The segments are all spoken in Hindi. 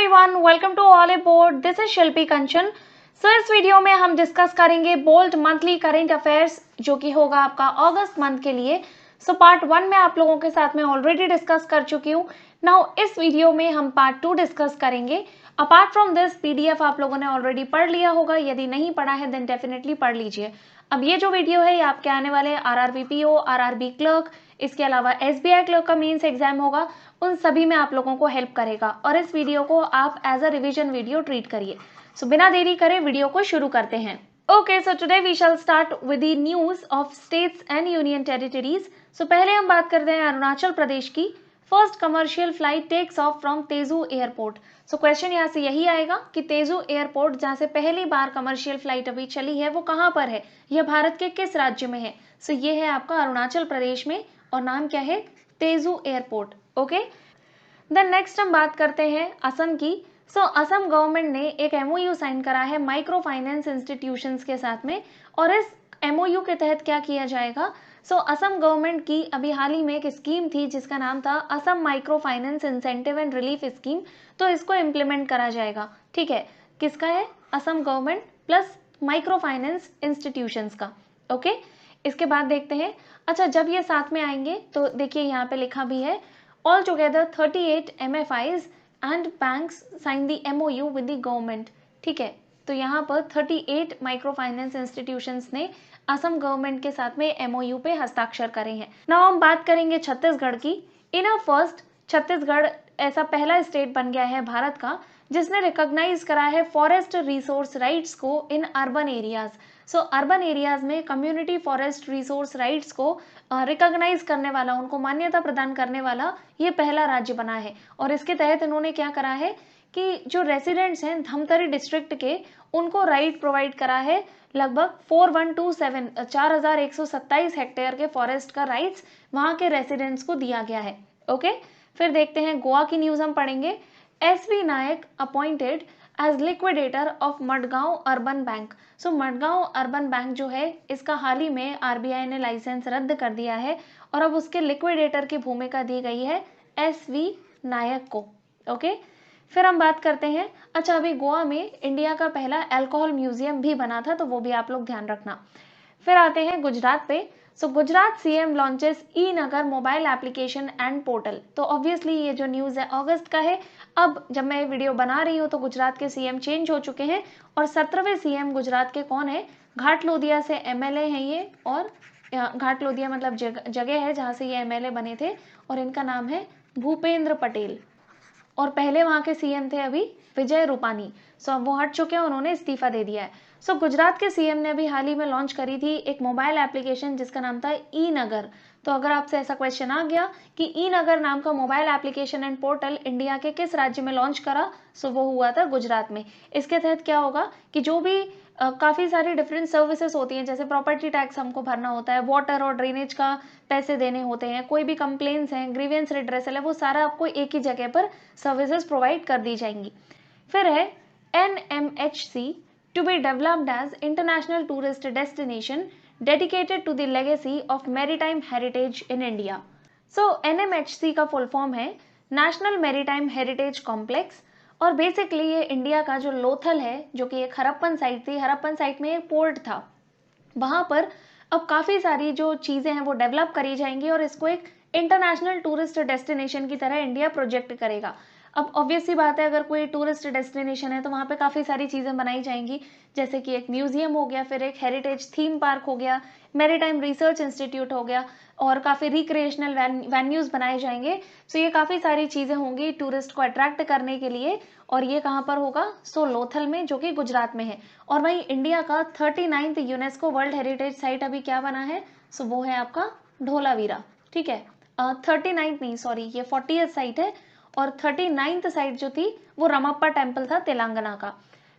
Everyone, welcome to all about. This is Shilpi Kanchan. इस वीडियो में हम डिस्कस करेंगे बोल्ट मंथली करंट अफेयर्स जो कि होगा आपका अगस्त मंथ के लिए। पार्ट 1 में आप लोगों के साथ में ऑलरेडी डिस्कस कर चुकी हूँ। नाउ इस वीडियो में हम पार्ट 2 डिस्कस करेंगे। अपार्ट फ्रॉम दिस पीडीएफ आप लोगों ने ऑलरेडी पढ़ लिया होगा, यदि नहीं पढ़ा है देन डेफिनेटली पढ़ लीजिए। अब ये जो वीडियो है ये आपके आने वाले आरआरबी पीओ, आरआरबी क्लर्क, इसके अलावा एसबीआई क्लर्क का मेंस एग्जाम होगा, उन सभी में आप लोगों को हेल्प करेगा और इस वीडियो को आप as a revision video treat करिए। बिना देरी करे वीडियो को शुरू करते हैं। Okay, so today we shall start with the news of states and union territories. पहले हम बात करते हैं अरुणाचल प्रदेश की। First commercial flight takes off from Tezu airport. Question यहाँ से यही आएगा कि तेजू एयरपोर्ट जहाँ से पहली बार कमर्शियल फ्लाइट अभी चली है वो कहाँ पर है, यह भारत के किस राज्य में है। ये है आपका अरुणाचल प्रदेश में और नाम क्या है, Tezu airport. Okay, then next हम बात करते हैं असम की। असम गवर्नमेंट ने एक एमओयू साइन करा है माइक्रो फाइनेंस इंस्टीट्यूशंस के साथ में और इस एमओयू के तहत क्या किया जाएगा। असम गवर्नमेंट की अभी हाल ही में एक स्कीम थी जिसका नाम था Assam micro finance incentive and relief scheme, तो इसको इम्प्लीमेंट करा जाएगा। ठीक है, किसका है, Assam government plus micro finance institutions का। ओके, इसके बाद देखते हैं। अच्छा, जब ये साथ में आएंगे तो देखिए यहाँ पे लिखा भी है all together 38 MFIs and banks sign the MOU with the government. ठीक है, तो यहाँ पर 38 माइक्रो फाइनेंस इंस्टीट्यूशंस ने असम गवर्नमेंट के साथ में MOU पे हस्ताक्षर करे हैं। नाउ हम बात करेंगे छत्तीसगढ़ की। इन अ फर्स्ट, छत्तीसगढ़ ऐसा पहला स्टेट बन गया है भारत का जिसने रिकॉग्नाइज करा है फॉरेस्ट रिसोर्स राइट्स को in urban areas. Urban areas में कम्युनिटी फॉरेस्ट रिसोर्स राइट्स को रिकॉग्नाइज करने वाला, उनको मान्यता प्रदान करने वाला ये पहला राज्य बना है। और इसके तहत इन्होंने क्या करा है कि जो रेसिडेंट्स हैं धमतरी डिस्ट्रिक्ट के, उनको राइट प्रोवाइड करा है लगभग 4127 हेक्टेयर के फॉरेस्ट का राइट्स वहां के रेसिडेंट्स को दिया गया है। ओके, फिर देखते हैं गोवा की न्यूज हम पढ़ेंगे। SV Nayak appointed as liquidator of Madgaon urban bank. Madgaon urban bank जो है इसका हाल ही में RBI ने लाइसेंस रद्द कर दिया है और अब उसके लिक्विडेटर की भूमिका दी गई है SV नायक को। ओके, फिर हम बात करते हैं। अच्छा, अभी गोवा में इंडिया का पहला अल्कोहल म्यूजियम भी बना था, तो वो भी आप लोग ध्यान रखना। फिर आते हैं गुजरात पे। Gujarat CM launches e-Nagar mobile application and portal. तो ऑब्वियसली ये जो न्यूज़ है अगस्त का है। अब जब मैं वीडियो बना रही हूँ तो गुजरात के CM चेंज हो चुके हैं और 17वें CM गुजरात के कौन है, घाट लोदिया से MLA हैं ये। और घाट लोदिया मतलब जगह है जहाँ से ये MLA बने थे और इनका नाम है भूपेंद्र पटेल। और पहले वहाँ के CM थे अभी विजय रूपानी। अब वो हट चुके हैं, उन्होंने इस्तीफा दे दिया है। गुजरात के CM ने अभी हाल ही में लॉन्च करी थी एक मोबाइल एप्लीकेशन जिसका नाम था ई-नगर। तो अगर आपसे ऐसा क्वेश्चन आ गया कि ई-नगर नाम का mobile application and portal India के किस राज्य में लॉन्च करा, वो हुआ था गुजरात में। इसके तहत क्या होगा कि जो भी काफ़ी सारी डिफरेंट सर्विसेज होती हैं, जैसे प्रॉपर्टी टैक्स हमको भरना होता है, वाटर और ड्रेनेज का पैसे देने होते हैं, कोई भी कंप्लेंट्स हैं, ग्रीवेंस रिड्रेसल है, वो सारा आपको एक ही जगह पर सर्विसेज प्रोवाइड कर दी जाएंगी। फिर है NMHC to be developed as international tourist destination dedicated to the legacy of maritime heritage in India. NMHC का फुल फॉर्म है नेशनल मैरीटाइम हेरिटेज कॉम्प्लेक्स और बेसिकली ये इंडिया का जो लोथल है, जो कि एक हड़प्पन साइट थी, हड़प्पन साइट में एक पोर्ट था, वहाँ पर अब काफ़ी सारी जो चीज़ें हैं वो डेवलप करी जाएंगी और इसको एक इंटरनेशनल टूरिस्ट डेस्टिनेशन की तरह इंडिया प्रोजेक्ट करेगा। अब ऑब्वियस सी बात है, अगर कोई टूरिस्ट डेस्टिनेशन है तो वहाँ पे काफ़ी सारी चीज़ें बनाई जाएंगी, जैसे कि एक म्यूजियम हो गया, फिर एक हेरिटेज थीम पार्क हो गया, मैरीटाइम रिसर्च इंस्टीट्यूट हो गया और काफ़ी रिक्रिएशनल वेन्यूज़ बनाए जाएंगे। ये काफ़ी सारी चीज़ें होंगी टूरिस्ट को अट्रैक्ट करने के लिए और ये कहाँ पर होगा, लोथल में, जो कि गुजरात में है। और वहीं इंडिया का 39th UNESCO world heritage site अभी क्या बना है, वो है आपका ढोलावीरा। ठीक है, 39th नहीं, सॉरी, ये 40th साइट है और 39th साइट जो थी वो रमप्पा टेम्पल था तेलंगाना का।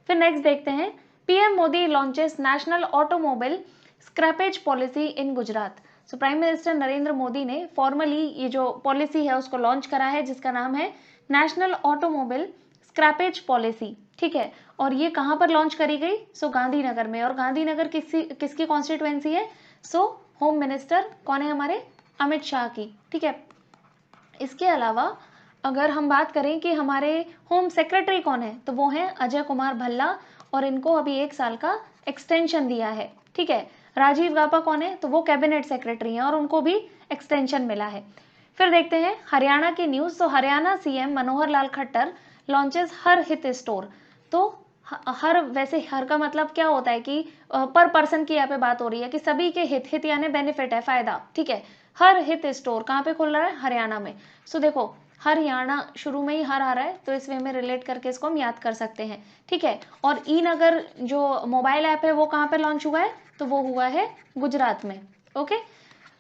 फिर नेक्स्ट देखते हैं, PM Modi launches national automobile scrappage policy in Gujarat. Prime minister Narendra Modi ने फॉर्मली ये जो पॉलिसी है उसको लॉन्च करा है जिसका नाम है नेशनल ऑटोमोबाइल स्क्रैपेज पॉलिसी। ठीक है, और ये कहाँ पर लॉन्च करी गई, गांधीनगर में। और गांधीनगर किसकी कॉन्स्टिट्यूएंसी है, होम मिनिस्टर कौन है हमारे, अमित शाह की। ठीक है, इसके अलावा अगर हम बात करें कि हमारे होम सेक्रेटरी कौन है, तो वो हैं अजय कुमार भल्ला, और इनको अभी 1 साल का एक्सटेंशन दिया है। ठीक है। राजीव गाबा कौन है, तो वो कैबिनेट सेक्रेटरी हैं और उनको भी एक्सटेंशन मिला है। फिर देखते हैं हरियाणा की न्यूज़। तो हरियाणा सीएम मनोहर लाल खट्टर लॉन्चेस हर हित स्टोर। तो हर, वैसे हर का मतलब क्या होता है कि पर पर्सन की यहाँ पे बात हो रही है कि सभी के हित यानी बेनिफिट है, फायदा। ठीक है। हर हित स्टोर कहाँ पे खुल रहा है, हरियाणा में। सो देखो हरियाणा शुरू में ही हर आ रहा है, तो इस वे में रिलेट करके इसको हम याद कर सकते हैं। ठीक है। और ई नगर जो मोबाइल ऐप है वो कहाँ पे लॉन्च हुआ है, तो वो हुआ है गुजरात में। ओके।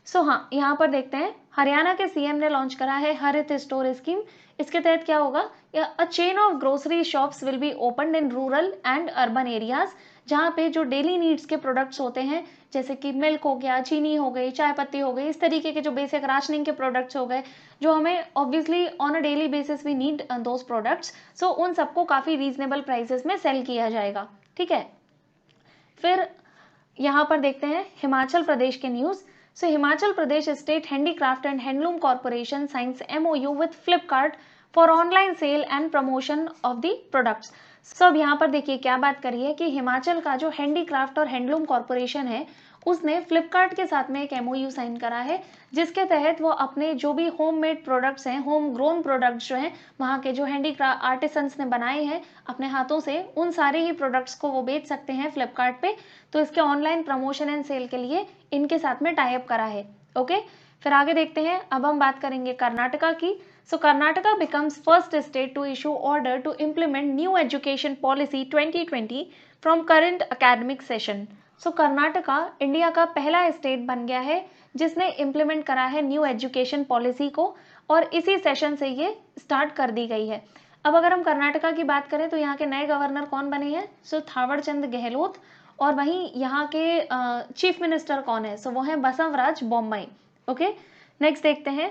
सो हाँ, यहाँ पर देखते हैं हरियाणा के सीएम ने लॉन्च करा है हरित स्टोर स्कीम। इसके तहत क्या होगा, a chain of grocery shops will be opened in rural and urban areas, जहाँ पे जो डेली नीड्स के प्रोडक्ट्स होते हैं, जैसे कि मिल्क हो गया, चीनी हो गई, चाय पत्ती हो गई, इस तरीके के जो बेसिक राशनिंग के प्रोडक्ट्स हो गए, जो हमें obviously on a daily basis we need those products, so उन सबको काफ़ी रीजनेबल प्राइसेस में सेल किया जाएगा। ठीक है। फिर यहाँ पर देखते हैं हिमाचल प्रदेश के news. So Himachal Pradesh state handicraft and handloom corporation signs MOU with Flipkart for online sale and promotion of the products. So अब यहाँ पर देखिए क्या बात करी है कि हिमाचल का जो हैंडीक्राफ्ट और हैंडलूम कॉर्पोरेशन है, उसने फ्लिपकार्ट के साथ में एक MOU साइन करा है, जिसके तहत वो अपने जो भी होम मेड प्रोडक्ट्स हैं, होम ग्रोन प्रोडक्ट्स जो हैं, वहाँ के जो हैंडीक्राफ्ट आर्टिसंस ने बनाए हैं अपने हाथों से, उन सारे ही प्रोडक्ट्स को वो बेच सकते हैं फ्लिपकार्ट पे। तो इसके ऑनलाइन प्रमोशन एंड सेल के लिए इनके साथ में टाई अप करा है। ओके। फिर आगे देखते हैं, अब हम बात करेंगे कर्नाटका की। So Karnataka becomes first state to issue order to implement new education policy 2020 from current academic session. So Karnataka India का पहला स्टेट बन गया है जिसने इम्प्लीमेंट करा है न्यू एजुकेशन पॉलिसी को, और इसी सेशन से ये स्टार्ट कर दी गई है। अब अगर हम कर्नाटका की बात करें तो यहाँ के नए गवर्नर कौन बने हैं, सो थावड़ चंद गहलोत। और वहीं यहाँ के चीफ मिनिस्टर कौन है, सो वो है बसवराज बोम्मई। ओके। नेक्स्ट देखते हैं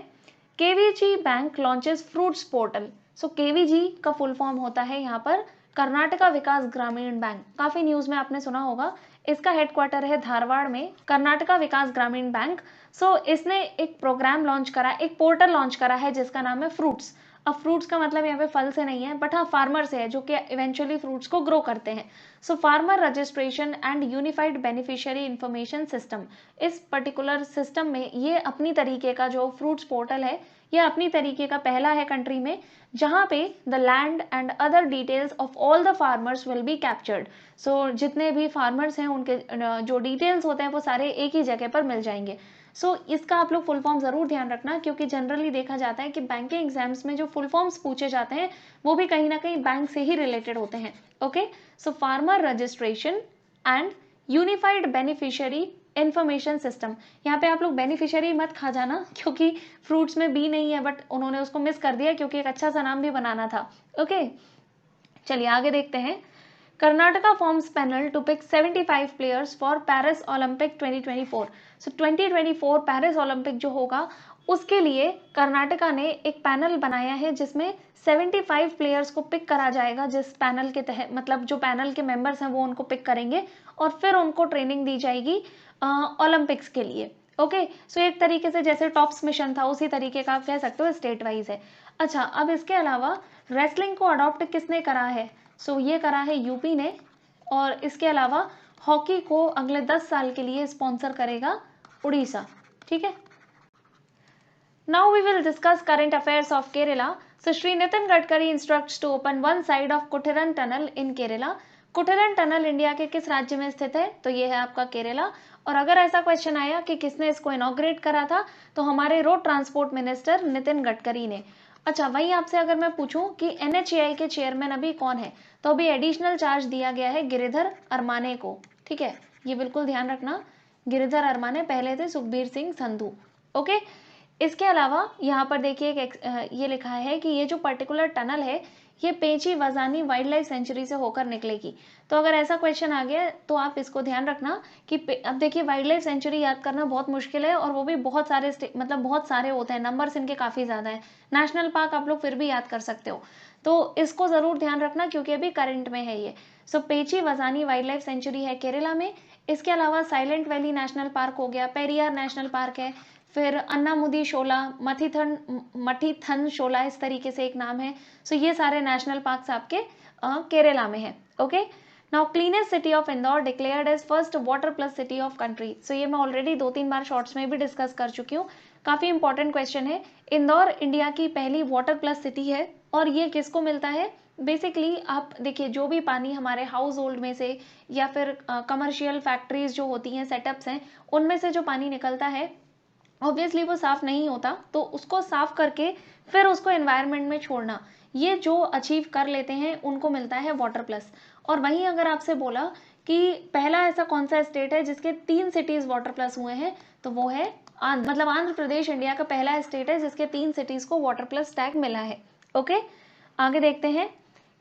केवीजी बैंक लॉन्चेस फ्रूट्स पोर्टल। सो केवीजी का फुल फॉर्म होता है यहाँ पर कर्नाटका विकास ग्रामीण बैंक। काफी न्यूज में आपने सुना होगा। इसका हेडक्वार्टर है धारवाड़ में, कर्नाटका विकास ग्रामीण बैंक। सो इसने एक प्रोग्राम लॉन्च करा, एक पोर्टल लॉन्च करा है जिसका नाम है फ्रूट्स। अब फ्रूट्स का मतलब यहाँ पे फल से नहीं है, बट हाँ फार्मर से है, जो कि इवेंचुअली फ्रूट्स को ग्रो करते हैं। So farmer registration and unified beneficiary information system, इस पर्टिकुलर सिस्टम में ये अपनी तरीके का जो फ्रूट्स पोर्टल है, ये अपनी तरीके का पहला है कंट्री में, जहाँ पे the land and other details of all the farmers will be captured. So जितने भी फार्मर्स हैं उनके जो डिटेल्स होते हैं वो सारे एक ही जगह पर मिल जाएंगे। सो इसका आप लोग फुल फॉर्म जरूर ध्यान रखना, क्योंकि जनरली देखा जाता है कि बैंकिंग एग्जाम्स में जो फुल फॉर्म्स पूछे जाते हैं वो भी कहीं ना कहीं बैंक से ही रिलेटेड होते हैं। Okay. So farmer registration and unified beneficiary information system. यहाँ पे आप लोग बेनिफिशियरी मत खा जाना, क्योंकि फ्रूट्स में बी नहीं है, बट उन्होंने उसको मिस कर दिया क्योंकि एक अच्छा सा नाम भी बनाना था। ओके। चलिए आगे देखते हैं। Karnataka forms panel to pick 75 players for Paris Olympic 2024। So 2024 Paris Olympic जो होगा उसके लिए कर्नाटका ने एक पैनल बनाया है जिसमें 75 प्लेयर्स को पिक करा जाएगा, जिस पैनल के तहत मतलब जो पैनल के मेंबर्स हैं वो उनको पिक करेंगे और फिर उनको ट्रेनिंग दी जाएगी ओलंपिक्स के लिए। ओके। सो एक तरीके से जैसे टॉप्स मिशन था उसी तरीके का आप कह सकते हो, स्टेट वाइज है। अच्छा, अब इसके अलावा रेसलिंग को अडॉप्ट किसने करा है, सो ये करा है यूपी ने। और इसके अलावा हॉकी को अगले 10 साल के लिए स्पॉन्सर करेगा उड़ीसा। ठीक है। Now we will discuss current affairs of Kerala. So Shri Nitin Gadkari instructs to open one side of Kuthiran tunnel in Kerala. Kuthiran tunnel India के किस राज्य में स्थित है, तो ये है आपका केरला। और अगर ऐसा क्वेश्चन आया कि किसने इसको इनॉग्रेट करा था, तो हमारे road transport minister Nitin Gadkari ने। अच्छा, वहीं आपसे अगर मैं पूछूं कि NHAI के चेयरमैन अभी कौन है, तो अभी एडिशनल चार्ज दिया गया है गिरिधर अरमाने को। ठीक है, ये बिल्कुल ध्यान रखना, गिरिधर अरमाने पहले थे सुखबीर सिंह संधू। ओके। इसके अलावा यहाँ पर देखिए ये लिखा है कि ये जो पर्टिकुलर टनल है ये पेंची वजानी वाइल्ड लाइफ सेंचुरी से होकर निकलेगी। तो अगर ऐसा क्वेश्चन आ गया तो आप इसको ध्यान रखना कि अब देखिए वाइल्ड लाइफ सेंचुरी याद करना बहुत मुश्किल है, और वो भी बहुत सारे मतलब बहुत सारे होते हैं, नंबर्स इनके काफ़ी ज़्यादा है। नेशनल पार्क आप लोग फिर भी याद कर सकते हो, तो इसको ज़रूर ध्यान रखना क्योंकि अभी करंट में है ये। सो पेंची वजानी वाइल्ड लाइफ सेंचुरी है केरला में। इसके अलावा साइलेंट वैली नेशनल पार्क हो गया, पेरियार नेशनल पार्क है, फिर अन्नामुदी शोला, मठीथन शोला, इस तरीके से एक नाम है। सो ये सारे नेशनल पार्क्स आपके केरला में है। Okay, now cleanest city of Indore declared as first water plus city of country. So ये मैं ऑलरेडी 2-3 बार शॉर्ट्स में भी डिस्कस कर चुकी हूँ, काफी इंपॉर्टेंट क्वेश्चन है। इंदौर इंडिया की पहली वाटर प्लस सिटी है और ये किसको मिलता है? बेसिकली आप देखिए, जो भी पानी हमारे हाउस होल्ड में से या फिर कमर्शियल फैक्ट्रीज जो होती हैं, सेटअप्स हैं, उनमें से जो पानी निकलता है ऑब्वियसली वो साफ नहीं होता, तो उसको साफ करके फिर उसको एनवायरनमेंट में छोड़ना, ये जो अचीव कर लेते हैं उनको मिलता है वाटर प्लस। और वहीं अगर आपसे बोला कि पहला ऐसा कौन सा स्टेट है जिसके 3 सिटीज वाटर प्लस हुए हैं, तो वो है मतलब आंध्र प्रदेश इंडिया का पहला स्टेट है जिसके 3 सिटीज को वाटर प्लस टैग मिला है। ओके, आगे देखते हैं।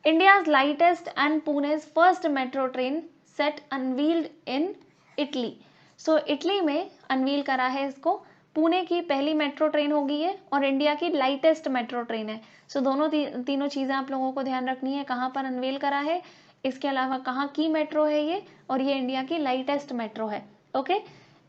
India's lightest and Pune's first metro train set unveiled in Italy. So Italy में अनवील करा है इसको। पुणे की पहली मेट्रो ट्रेन होगी है और इंडिया की लाइटेस्ट मेट्रो ट्रेन है। सो दोनों तीनों चीज़ें आप लोगों को ध्यान रखनी है, कहाँ पर अनवील करा है, इसके अलावा कहाँ की मेट्रो है ये, और ये इंडिया की लाइटेस्ट मेट्रो है। ओके,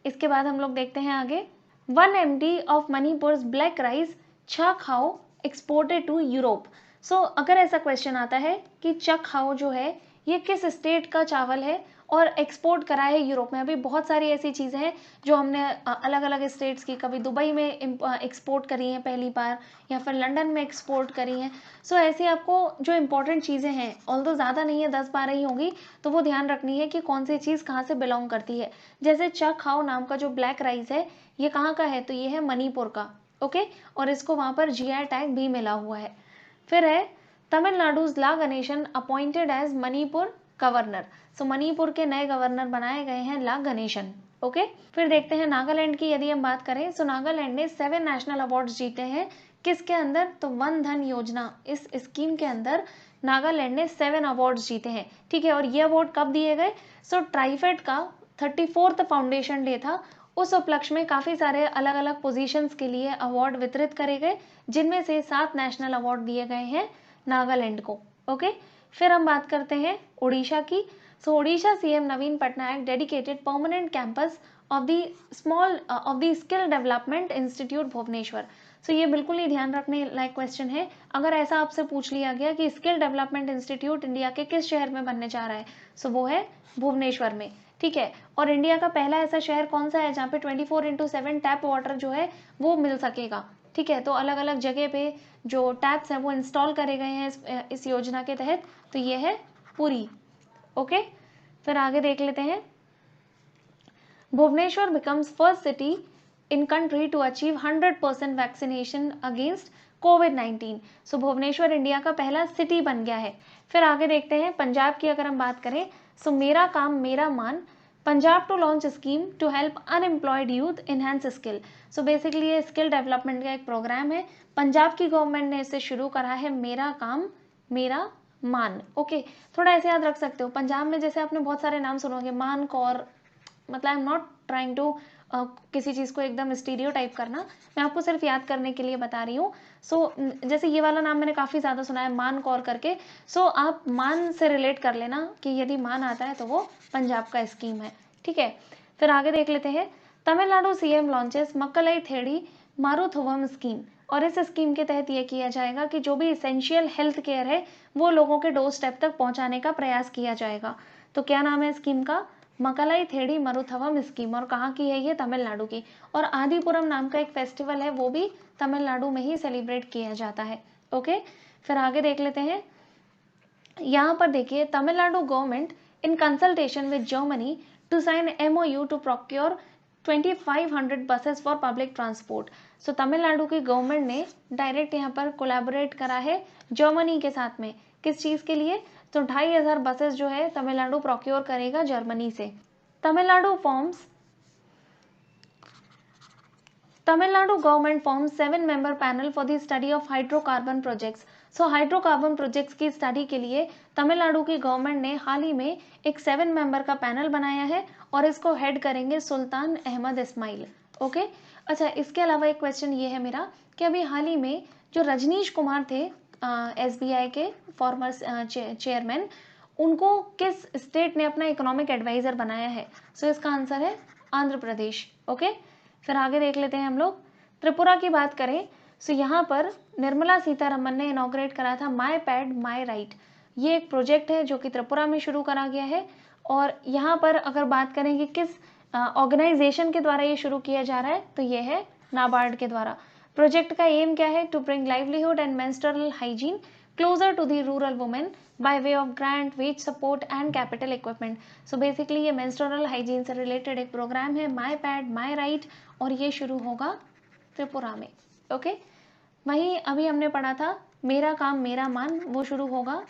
इसके बाद हम लोग देखते हैं आगे। 1 MT of Manipur black rice छा खाओ एक्सपोर्टेड टू यूरोप। सो अगर ऐसा क्वेश्चन आता है कि चक खाओ जो है ये किस स्टेट का चावल है और एक्सपोर्ट करा है यूरोप में, अभी बहुत सारी ऐसी चीज़ें हैं जो हमने अलग अलग स्टेट्स की, कभी दुबई में एक्सपोर्ट करी हैं पहली बार, या फिर लंदन में एक्सपोर्ट करी हैं। सो ऐसी आपको जो इंपॉर्टेंट चीज़ें हैं, ऑल्दो ज़्यादा नहीं है, 10-12 ही होंगी, तो वो ध्यान रखनी है कि कौन सी चीज़ कहाँ से बिलोंग करती है। जैसे चक खाओ नाम का जो ब्लैक राइस है, ये कहाँ का है? तो ये है मणिपुर का। ओके, और इसको वहाँ पर GI टैग भी मिला हुआ है। फिर है Tamil Nadu's La Ganesan appointed as Manipur governor. So Manipur के नए गवर्नर बनाए गए हैं ला गणेशन। ओके, फिर देखते हैं नागालैंड की यदि हम बात करें, सो नागालैंड ने 7 नेशनल अवार्ड्स जीते हैं। किसके अंदर? तो वन धन योजना, इस स्कीम के अंदर नागालैंड ने 7 अवार्ड्स जीते हैं। ठीक है, और ये अवार्ड कब दिए गए? सो ट्राइफेड का 34th फाउंडेशन डे था, उस उपलक्ष्य में काफ़ी सारे अलग अलग पोजीशंस के लिए अवार्ड वितरित करे गए, जिनमें से 7 नेशनल अवार्ड दिए गए हैं नागालैंड को। ओके, फिर हम बात करते हैं उड़ीसा की। So Orissa CM Naveen Patnaik dedicated permanent campus of the skill development institute Bhubaneswar. So ये बिल्कुल ही ध्यान रखने लायक क्वेश्चन है। अगर ऐसा आपसे पूछ लिया गया कि स्किल डेवलपमेंट इंस्टीट्यूट इंडिया के किस शहर में बनने जा रहा है, सो वो है भुवनेश्वर में। ठीक है, और इंडिया का पहला ऐसा शहर कौन सा है जहाँ पे 24/7 टैप वाटर जो है वो मिल सकेगा। ठीक है, तो अलग अलग जगह पे जो टैप्स हैं वो इंस्टॉल करे गए हैं इस योजना के तहत, तो ये है पुरी। ओके, फिर आगे देख लेते हैं। Bhubaneswar becomes first city in country to achieve 100% vaccination against COVID-19। So Bhubaneswar India का पहला सिटी बन गया है। फिर आगे देखते हैं पंजाब की अगर हम बात करें, सो मेरा काम मेरा मान, Punjab to launch scheme to help unemployed youth enhance skill. So basically ये स्किल डेवलपमेंट का एक प्रोग्राम है, पंजाब की गवर्नमेंट ने इसे शुरू करा है, मेरा काम मेरा मान। ओके, थोड़ा ऐसे याद रख सकते हो, पंजाब में जैसे आपने बहुत सारे नाम सुनोगे, मान कौर, मतलब I am not trying to किसी चीज़ को एकदम स्टीरियोटाइप करना, मैं आपको सिर्फ याद करने के लिए बता रही हूँ। सो जैसे ये वाला नाम मैंने काफ़ी ज़्यादा सुना है, मान कौर करके। सो आप मान से रिलेट कर लेना कि यदि मान आता है तो वो पंजाब का स्कीम है। ठीक है, फिर आगे देख लेते हैं। Tamil Nadu CM launches Makkalai Thedi Maruthuvam scheme, और इस स्कीम के तहत ये किया जाएगा कि जो भी इसेंशियल हेल्थ केयर है वो लोगों के डोर स्टेप तक पहुंचाने का प्रयास किया जाएगा। तो क्या नाम है स्कीम का? मकलाई थेड़ी मरुथवम स्कीम। और कहाँ की है ये? तमिलनाडु की। और आदिपुरम नाम का एक फेस्टिवल है, वो भी तमिलनाडु में ही सेलिब्रेट किया जाता है। ओके, फिर आगे देख लेते हैं। यहाँ पर देखिए, Tamil Nadu government in consultation with Germany to sign MOU to procure 2500 buses for public transport. So Tamil Nadu की गवर्नमेंट ने डायरेक्ट यहाँ पर कोलैबोरेट करा है जर्मनी के साथ में, किस चीज़ के लिए? तो 2500 बसेस जो है तमिलनाडु प्रोक्योर करेगा जर्मनी से। Tamil Nadu government forms 7-member panel for the study of hydrocarbon projects. So hydrocarbon projects की स्टडी के लिए तमिलनाडु की गवर्नमेंट ने हाल ही में एक 7-member का पैनल बनाया है और इसको हेड करेंगे सुल्तान अहमद इस्माइल। ओके, अच्छा, इसके अलावा एक क्वेश्चन ये है मेरा कि अभी हाल ही में जो रजनीश कुमार थे SBI के फॉर्मर चेयरमैन, उनको किस स्टेट ने अपना इकोनॉमिक एडवाइजर बनाया है? सो इसका आंसर है आंध्र प्रदेश। ओके, फिर आगे देख लेते हैं हम लोग। त्रिपुरा की बात करें सो यहाँ पर निर्मला सीतारमन ने इनॉग्रेट करा था माई पैड माई राइट। ये एक प्रोजेक्ट है जो कि त्रिपुरा में शुरू करा गया है। और यहाँ पर अगर बात करें कि किस ऑर्गेनाइजेशन के द्वारा ये शुरू किया जा रहा है तो ये है नाबार्ड के द्वारा। प्रोजेक्ट का एम क्या है? To bring livelihood and menstrual hygiene closer to the rural women by way of grant, wage support and capital equipment. So basically ये मेंस्ट्रुअल हाइजीन से रिलेटेड एक प्रोग्राम है, माई पैड माई राइट, और ये शुरू होगा त्रिपुरा में। ओके, वहीं अभी हमने पढ़ा था मेरा काम मेरा मान, वो शुरू होगा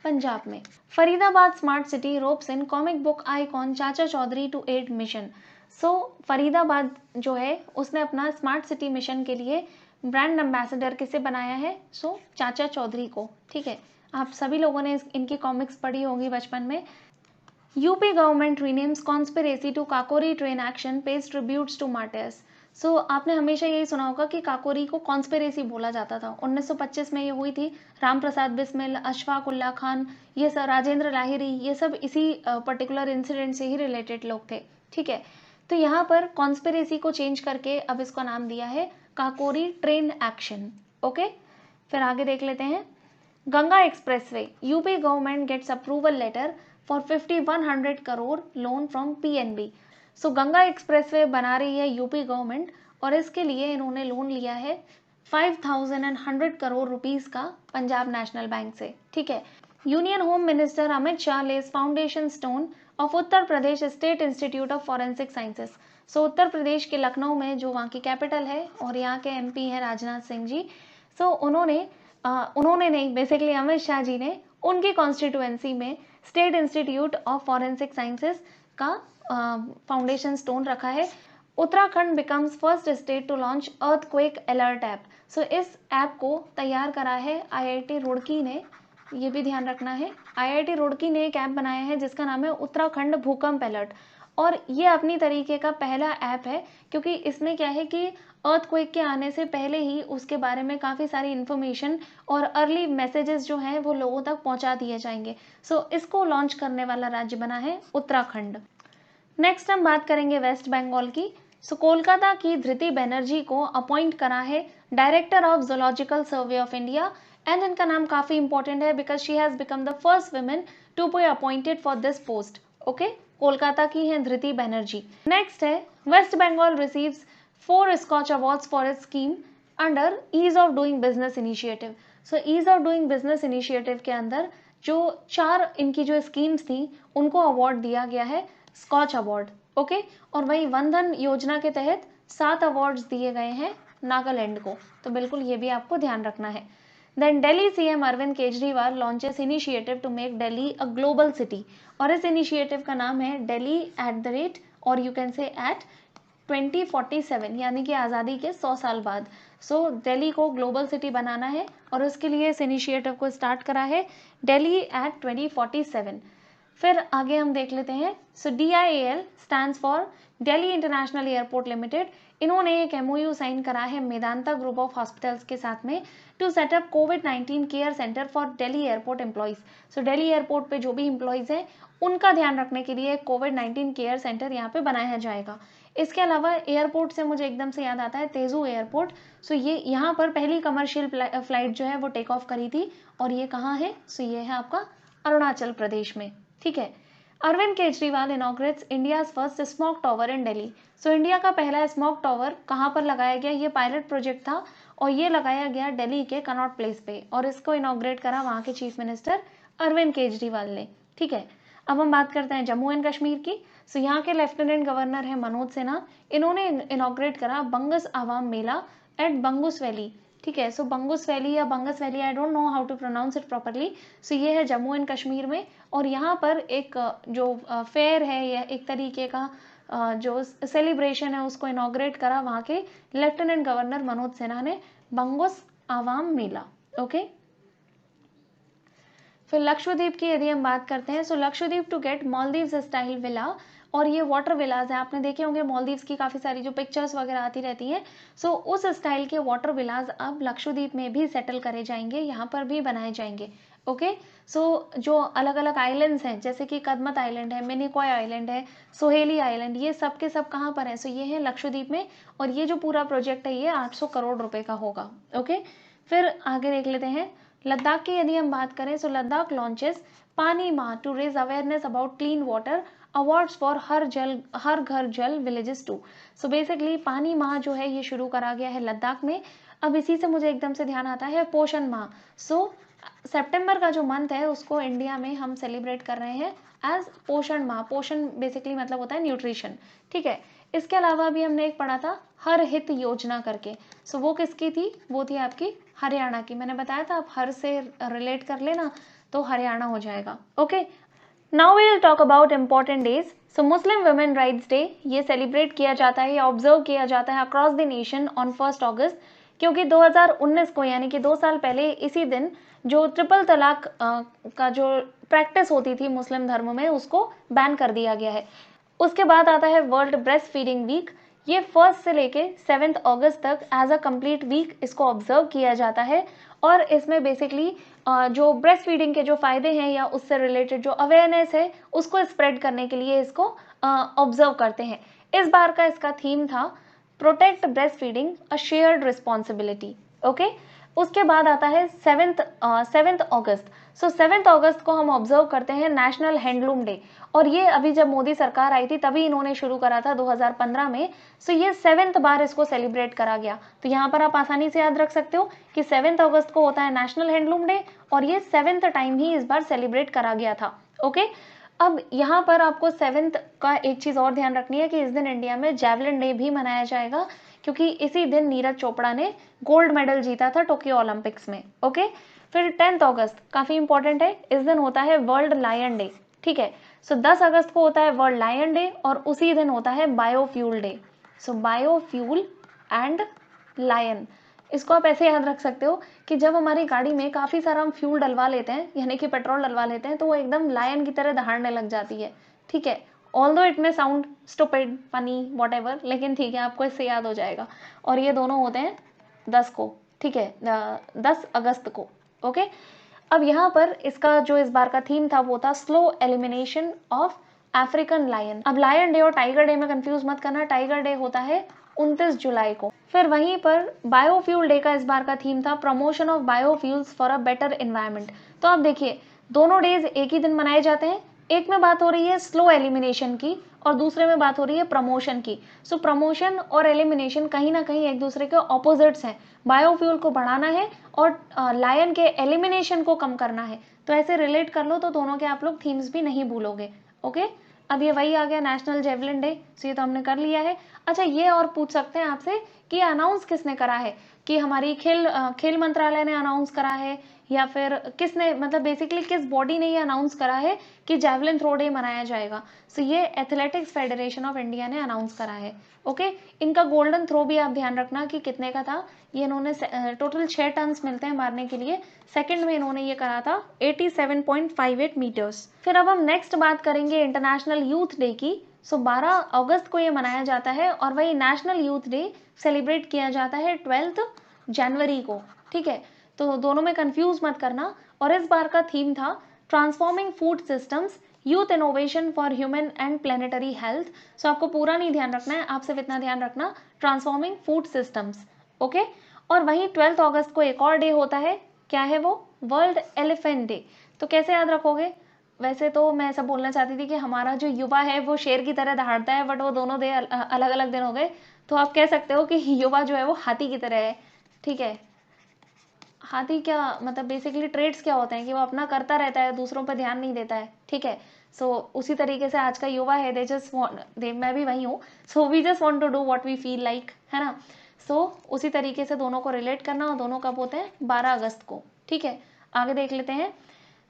पंजाब में। Faridabad smart city ropes in comic book icon चाचा चौधरी टू एड मिशन। सो फरीदाबाद जो है उसने अपना स्मार्ट सिटी मिशन के लिए ब्रांड एम्बेसडर किसे बनाया है? सो चाचा चौधरी को। ठीक है, आप सभी लोगों ने इनकी कॉमिक्स पढ़ी होगी बचपन में। UP government renames conspiracy to Kakori train action pays tributes to martyrs. So आपने हमेशा यही सुना होगा कि काकोरी को कॉन्स्पिरेसी बोला जाता था। 1925 में ये हुई थी। राम प्रसाद बिस्मिल, अशफाक उल्ला खान, ये सब, राजेंद्र लाहिरी, ये सब इसी पर्टिकुलर इंसिडेंट से ही रिलेटेड लोग थे। ठीक है, तो यहाँ पर कॉन्स्पिरेसी को चेंज करके अब इसका नाम दिया है काकोरी ट्रेन एक्शन। ओके, फिर आगे देख लेते हैं। Ganga expressway, UP government gets approval letter for 5100 crore loan from PNB. So Ganga expressway बना रही है यूपी गवर्नमेंट और इसके लिए इन्होंने लोन लिया है 5100 करोड़ रुपीस का पंजाब नेशनल बैंक से। ठीक है, union home minister Amit Shah lays foundation stone of Uttar Pradesh state institute of forensic sciences. So Uttar Pradesh के लखनऊ में, जो वहाँ की कैपिटल है, और यहाँ के एमपी हैं राजनाथ सिंह जी। सो उन्होंने नहीं, बेसिकली अमित शाह जी ने उनकी कॉन्स्टिट्यूएंसी में state institute of forensic sciences का फाउंडेशन स्टोन रखा है। Uttarakhand becomes first state to launch earthquake alert app. So इस ऐप को तैयार करा है आईआईटी रुड़की ने, ये भी ध्यान रखना है। आईआईटी रुड़की ने एक ऐप बनाया है जिसका नाम है उत्तराखंड भूकंप अलर्ट, और ये अपनी तरीके का पहला ऐप है क्योंकि इसमें क्या है कि अर्थक्वेक के आने से पहले ही उसके बारे में काफ़ी सारी इन्फॉर्मेशन और अर्ली मैसेजेस जो हैं वो लोगों तक पहुंचा दिए जाएंगे। सो इसको लॉन्च करने वाला राज्य बना है उत्तराखंड। नेक्स्ट हम बात करेंगे वेस्ट बंगाल की। सो कोलकाता की धृति बनर्जी को अपॉइंट करा है director of zoological survey of India, and इनका नाम काफ़ी इंपॉर्टेंट है because she has become the first women to be appointed for this post. Okay, Kolkata की हैं धृति बनर्जी। नेक्स्ट है West Bengal receives 4 Skoch awards for its scheme under ease of doing business initiative. So ease of doing business initiative के अंदर जो 4 इनकी जो स्कीम्स थी उनको अवार्ड दिया गया है, स्कॉच अवार्ड। ओके, और वही वंदन योजना के तहत 7 अवार्ड्स दिए गए हैं नागालैंड को, तो बिल्कुल ये भी आपको ध्यान रखना है। Then Delhi CM Arvind Kejriwal launches initiative to make Delhi a global city, और इस इनिशिएटिव का नाम है दिल्ली @ और यू कैन से एट 2047, यानी कि आज़ादी के 100 साल बाद। सो दिल्ली को ग्लोबल सिटी बनाना है और उसके लिए इस इनिशिएटिव को स्टार्ट करा है दिल्ली @ 2047। फिर आगे हम देख लेते हैं। सो DIAL stands for Delhi international airport limited. इन्होंने एक MOU साइन करा है मेदांता ग्रुप ऑफ हॉस्पिटल्स के साथ में टू सेटअप कोविड-19 care centre for Delhi airport employees. So Delhi airport पे जो भी एम्प्लॉइज हैं उनका ध्यान रखने के लिए कोविड-19 केयर सेंटर यहाँ पे बनाया जाएगा। इसके अलावा एयरपोर्ट से मुझे एकदम से याद आता है तेजू एयरपोर्ट। सो ये यहाँ पर पहली कमर्शियल फ्लाइट जो है वो टेक ऑफ करी थी, और ये कहाँ है? सो ये है आपका अरुणाचल प्रदेश में। ठीक है, Arvind Kejriwal inaugurates India's first smoke tower in Delhi. So India का पहला स्मोक टावर कहाँ पर लगाया गया? ये पायलट प्रोजेक्ट था और ये लगाया गया दिल्ली के कनॉट प्लेस पे, और इसको इनॉग्रेट करा वहाँ के चीफ मिनिस्टर अरविंद केजरीवाल ने। ठीक है, अब हम बात करते हैं जम्मू एंड कश्मीर की। सो यहाँ के लेफ्टिनेंट गवर्नर है मनोज सिन्हा। इन्होंने इनॉग्रेट करा बंगस आवाम मेला एट बंगुस वैली। ठीक है, सो बंगुस वैली या Bangus valley, I don't know how to pronounce it properly. So ये है जम्मू एंड कश्मीर में, और यहाँ पर एक जो फेयर है या एक तरीके का जो सेलिब्रेशन है उसको इनॉग्रेट करा वहाँ के लेफ्टिनेंट गवर्नर मनोज सिन्हा ने, बंगुस आवाम मेला। ओके, फिर लक्षद्वीप की यदि हम बात करते हैं, so Lakshadweep to get Maldives style villa, और ये वाटर विलाज है। आपने देखे होंगे मालदीव्स की काफ़ी सारी जो पिक्चर्स वगैरह आती रहती हैं। सो उस स्टाइल के वाटर विलाज अब लक्षद्वीप में भी सेटल करे जाएंगे, यहाँ पर भी बनाए जाएंगे। ओके। सो जो अलग अलग आइलैंड्स हैं जैसे कि कदमत आइलैंड है, मिनिकॉय आइलैंड है, सोहेली आइलैंड, ये सब के सब कहाँ पर हैं? सो ये है लक्षद्वीप में, और ये जो पूरा प्रोजेक्ट है ये 800 करोड़ रुपए का होगा। ओके, फिर आगे देख लेते हैं लद्दाख की यदि हम बात करें। सो Ladakh launches Paani Maah to raise awareness about clean water awards for Har Ghar Jal villages to. So basically पानी माह जो है ये शुरू करा गया है लद्दाख में। अब इसी से मुझे एकदम से ध्यान आता है पोषण माह। सो सितंबर का जो मंथ है उसको इंडिया में हम सेलिब्रेट कर रहे हैं एज पोषण माह। पोषण बेसिकली मतलब होता है न्यूट्रिशन, ठीक है। इसके अलावा भी हमने एक पढ़ा था हर हित योजना करके। सो वो किसकी थी? वो थी आपकी हरियाणा की। मैंने बताया था आप हर से रिलेट कर लेना तो हरियाणा हो जाएगा। Okay, now we will talk about important days. So Muslim women rights day ये सेलिब्रेट किया जाता है या ऑब्जर्व किया जाता है across the nation on 1 August, क्योंकि 2019 को यानी कि 2 साल पहले इसी दिन जो ट्रिपल तलाक का जो प्रैक्टिस होती थी मुस्लिम धर्म में उसको बैन कर दिया गया है। उसके बाद आता है वर्ल्ड ब्रेस्ट फीडिंग वीक। ये 1 से लेके 7 अगस्त तक एज अ कंप्लीट वीक इसको ऑब्जर्व किया जाता है, और इसमें बेसिकली जो ब्रेस्ट फीडिंग के जो फायदे हैं या उससे रिलेटेड जो अवेयरनेस है उसको स्प्रेड करने के लिए इसको ऑब्जर्व करते हैं। इस बार का इसका थीम था protect breast feeding a shared responsibility. Okay, उसके बाद आता है 7th अगस्त। सो 7th अगस्त को हम ऑब्जर्व करते हैं नेशनल हैंडलूम डे, और ये अभी जब मोदी सरकार आई थी तभी इन्होंने शुरू करा था 2015 में। सो ये 7th बार इसको सेलिब्रेट करा गया। तो यहाँ पर आप आसानी से याद रख सकते हो कि 7th अगस्त को होता है नेशनल हैंडलूम डे, और ये 7th टाइम ही इस बार सेलिब्रेट करा गया था। ओके, अब यहाँ पर आपको 7th का एक चीज और ध्यान रखनी है कि इस दिन इंडिया में जैवलिन डे भी मनाया जाएगा, क्योंकि इसी दिन नीरज चोपड़ा ने गोल्ड मेडल जीता था टोक्यो ओलंपिक्स में। ओके, फिर 10th अगस्त काफी इंपॉर्टेंट है, इस दिन होता है वर्ल्ड लायन डे, ठीक है। सो 10 अगस्त को होता है वर्ल्ड लायन डे, और उसी दिन होता है biofuel day. So biofuel and lion, इसको आप ऐसे याद रख सकते हो कि जब हमारी गाड़ी में काफी सारा हम फ्यूल डलवा लेते हैं यानी कि पेट्रोल डलवा लेते हैं तो वो एकदम लायन की तरह दहाड़ने लग जाती है, ठीक है। ऑल्दो इट में साउंड स्टूपिड, फनी, व्हाटएवर, लेकिन ठीक है आपको इससे याद हो जाएगा। और ये दोनों होते हैं 10 को, ठीक है, 10 अगस्त को। ओके, अब यहाँ पर इसका जो इस बार का थीम था वो था slow elimination of African lion. अब लायन डे और टाइगर डे में कंफ्यूज मत करना, टाइगर डे होता है 29 जुलाई को। फिर वहीं पर बायोफ्यूल डे का इस बार का थीम था promotion of biofuels for a better environment. तो आप देखिए दोनों डेज एक ही दिन मनाए जाते हैं, एक में बात हो रही है स्लो एलिमिनेशन की और दूसरे में बात हो रही है प्रमोशन की। सो प्रमोशन और एलिमिनेशन कहीं ना कहीं एक दूसरे के ऑपोजिट्स हैं। बायोफ्यूल को बढ़ाना है और लायन के एलिमिनेशन को कम करना है, तो ऐसे रिलेट कर लो तो दोनों के आप लोग थीम्स भी नहीं भूलोगे। ओके, अब ये वही आ गया नेशनल जेवलिन डे, सो ये तो हमने कर लिया है। अच्छा, ये और पूछ सकते हैं आपसे कि अनाउंस किसने करा है, कि हमारी खेल मंत्रालय ने अनाउंस करा है या फिर किसने, मतलब बेसिकली किस बॉडी ने ये अनाउंस करा है कि जेवलिन थ्रो डे मनाया जाएगा। सो ये एथलेटिक्स फेडरेशन ऑफ इंडिया ने अनाउंस करा है। ओके, इनका गोल्डन थ्रो भी आप ध्यान रखना कि कितने का था। ये इन्होंने टोटल 6 टन मिलते हैं मारने के लिए, सेकंड में इन्होंने ये करा था 87.58 मीटर्स। फिर अब हम नेक्स्ट बात करेंगे इंटरनेशनल यूथ डे की। सो 12 अगस्त को ये मनाया जाता है, और वही नेशनल यूथ डे सेलिब्रेट किया जाता है 12 जनवरी को, ठीक है। तो दोनों में कंफ्यूज मत करना। और इस बार का थीम था transforming food systems youth innovation for human and planetary health. So आपको पूरा नहीं ध्यान रखना है, आप सिर्फ इतना ध्यान रखना ट्रांसफॉर्मिंग फूड सिस्टम्स। ओके, और वहीं 12 अगस्त को एक और डे होता है, क्या है वो? World elephant day. तो कैसे याद रखोगे? वैसे तो मैं ऐसा बोलना चाहती थी कि हमारा जो युवा है वो शेर की तरह दहाड़ता है, बट वो दोनों डे अलग अलग दिन हो गए, तो आप कह सकते हो कि युवा जो है वो हाथी की तरह है, ठीक है। हाथी क्या मतलब बेसिकली ट्रेड्स क्या होते हैं कि वो अपना करता रहता है, दूसरों पर ध्यान नहीं देता है, ठीक है। सो उसी तरीके से आज का युवा है, दे जस्ट वांट, मैं भी वही हूँ, so we just want to do what we feel like, है ना। सो उसी तरीके से दोनों को रिलेट करना, और दोनों कब होते हैं? 12 अगस्त को, ठीक है। आगे देख लेते हैं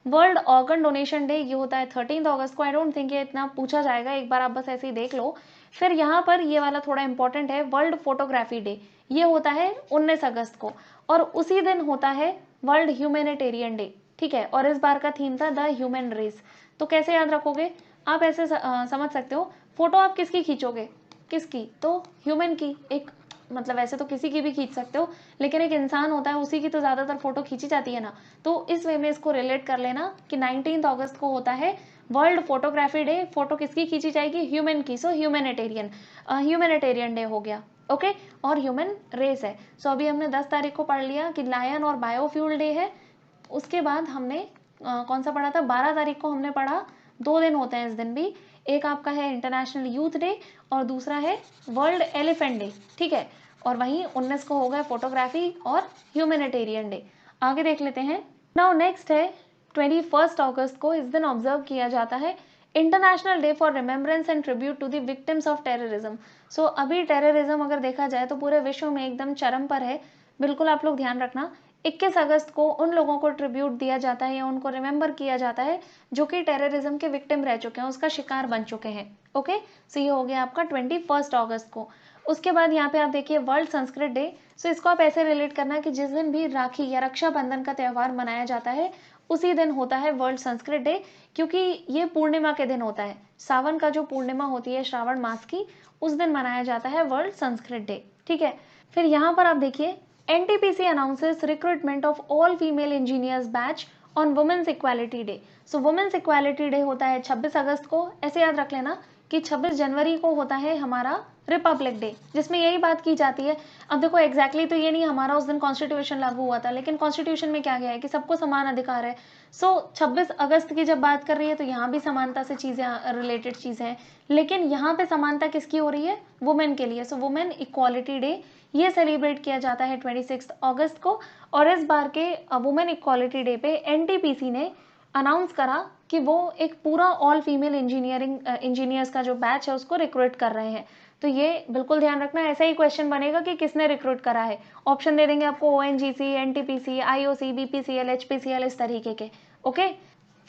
वर्ल्ड ऑर्गन डोनेशन डे, ये होता है 13 अगस्त को। आई डोंट थिंक ये इतना पूछा जाएगा, एक बार आप बस ऐसे ही देख लो। फिर यहाँ पर ये वाला थोड़ा इंपॉर्टेंट है, वर्ल्ड फोटोग्राफी डे, ये होता है 19 अगस्त को, और उसी दिन होता है वर्ल्ड ह्यूमैनिटेरियन डे, ठीक है। और इस बार का थीम था द ह्यूमन रेस। तो कैसे याद रखोगे? आप ऐसे समझ सकते हो, फोटो आप किसकी खींचोगे? किसकी? तो ह्यूमन की, एक मतलब वैसे तो किसी की भी खींच सकते हो, लेकिन एक इंसान होता है उसी की तो ज़्यादातर फोटो खींची जाती है ना, तो इस वे में इसको रिलेट कर लेना कि 19 अगस्त को होता है वर्ल्ड फोटोग्राफी डे। फोटो किसकी खींची जाएगी? ह्यूमन की, सो ह्यूमैनिटेरियन डे हो गया। ओके, और ह्यूमन रेस है। सो अभी हमने 10 तारीख को पढ़ लिया कि लायन और बायोफ्यूल डे है। उसके बाद हमने कौन सा पढ़ा था? 12 तारीख को हमने पढ़ा, 2 दिन होते हैं इस दिन भी, एक आपका है इंटरनेशनल यूथ डे और दूसरा है वर्ल्ड एलिफेंट डे, ठीक है। और वहीं 19 को हो गया फोटोग्राफी और ह्यूमैनिटेरियन डे। आगे देख लेते हैं। नाउ नेक्स्ट है 21 अगस्त को, इस दिन ऑब्जर्व किया जाता है international day for remembrance and tribute to the victims of terrorism. So अभी टेररिज्म अगर देखा जाए तो पूरे विश्व में एकदम चरम पर है, बिल्कुल आप लोग ध्यान रखना। 21 अगस्त को उन लोगों को ट्रिब्यूट दिया जाता है या उनको रिमेंबर किया जाता है जो कि टेररिज्म के विक्टिम रह चुके हैं, उसका शिकार बन चुके हैं। ओके, सो ये हो गया आपका 21 अगस्त को। उसके बाद यहाँ पे आप देखिए वर्ल्ड संस्कृत डे। सो इसको आप ऐसे रिलेट करना कि जिस दिन भी राखी या रक्षाबंधन का त्यौहार मनाया जाता है उसी दिन होता है वर्ल्ड संस्कृत डे, क्योंकि ये पूर्णिमा के दिन होता है। सावन का जो पूर्णिमा होती है श्रावण मास की, उस दिन मनाया जाता है वर्ल्ड संस्कृत डे, ठीक है। फिर यहाँ पर आप देखिए NTPC announces recruitment of all female engineers batch on Women's Equality Day. So Women's Equality Day होता है 26 अगस्त को। ऐसे याद रख लेना कि 26 जनवरी को होता है हमारा रिपब्लिक डे, जिसमें यही बात की जाती है। अब देखो एग्जैक्टली तो ये नहीं हमारा उस दिन कॉन्स्टिट्यूशन लागू हुआ था, लेकिन कॉन्स्टिट्यूशन में क्या गया है कि सबको समान अधिकार है। सो 26 अगस्त की जब बात कर रही है तो यहाँ भी समानता से चीज़ें रिलेटेड चीज़ें हैं, लेकिन यहाँ पे समानता किसकी हो रही है? वुमेन के लिए। सो वुमेन इक्वालिटी डे ये सेलिब्रेट किया जाता है 26 अगस्त को। और इस बार के वुमेन इक्वालिटी डे पे NTPC ने अनाउंस करा कि वो एक पूरा ऑल फीमेल इंजीनियर्स का जो बैच है उसको रिक्रूट कर रहे हैं। तो ये बिल्कुल ध्यान रखना, ऐसा ही क्वेश्चन बनेगा कि किसने रिक्रूट करा है। ऑप्शन दे देंगे आपको ONGC, NTPC, IOC, BPCL, HPCL, इस तरीके के। ओके,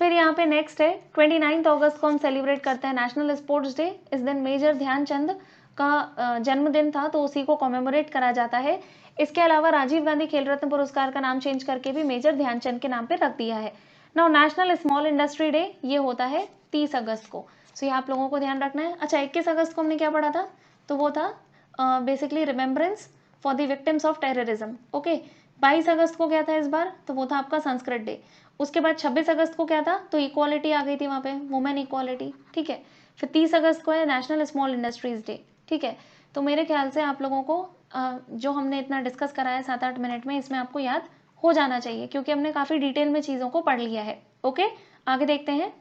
फिर यहाँ पे नेक्स्ट है 29 अगस्त को हम सेलिब्रेट करते हैं नेशनल स्पोर्ट्स डे। इस दिन मेजर ध्यानचंद का जन्मदिन था तो उसी को कॉमेमोरेट करा जाता है। इसके अलावा राजीव गांधी खेल रत्न पुरस्कार का नाम चेंज करके भी मेजर ध्यानचंद के नाम पे रख दिया है। Now national small industry day ये होता है 30 अगस्त को। सो ये आप लोगों को ध्यान रखना है। अच्छा, 21 अगस्त को हमने क्या पढ़ा था? तो वो था basically remembrance for the victims of terrorism. Okay, 22 अगस्त को क्या था इस बार? तो वो था आपका संस्कृत डे। उसके बाद 26 अगस्त को क्या था? तो इक्वालिटी आ गई थी वहाँ पे, वुमेन इक्वालिटी, ठीक है। फिर 30 अगस्त को है नेशनल स्मॉल इंडस्ट्रीज डे, ठीक है। तो मेरे ख्याल से आप लोगों को जो हमने इतना डिस्कस करा है 7-8 मिनट में, इसमें आपको याद हो जाना चाहिए क्योंकि हमने काफ़ी डिटेल में चीज़ों को पढ़ लिया है। ओके, आगे देखते हैं।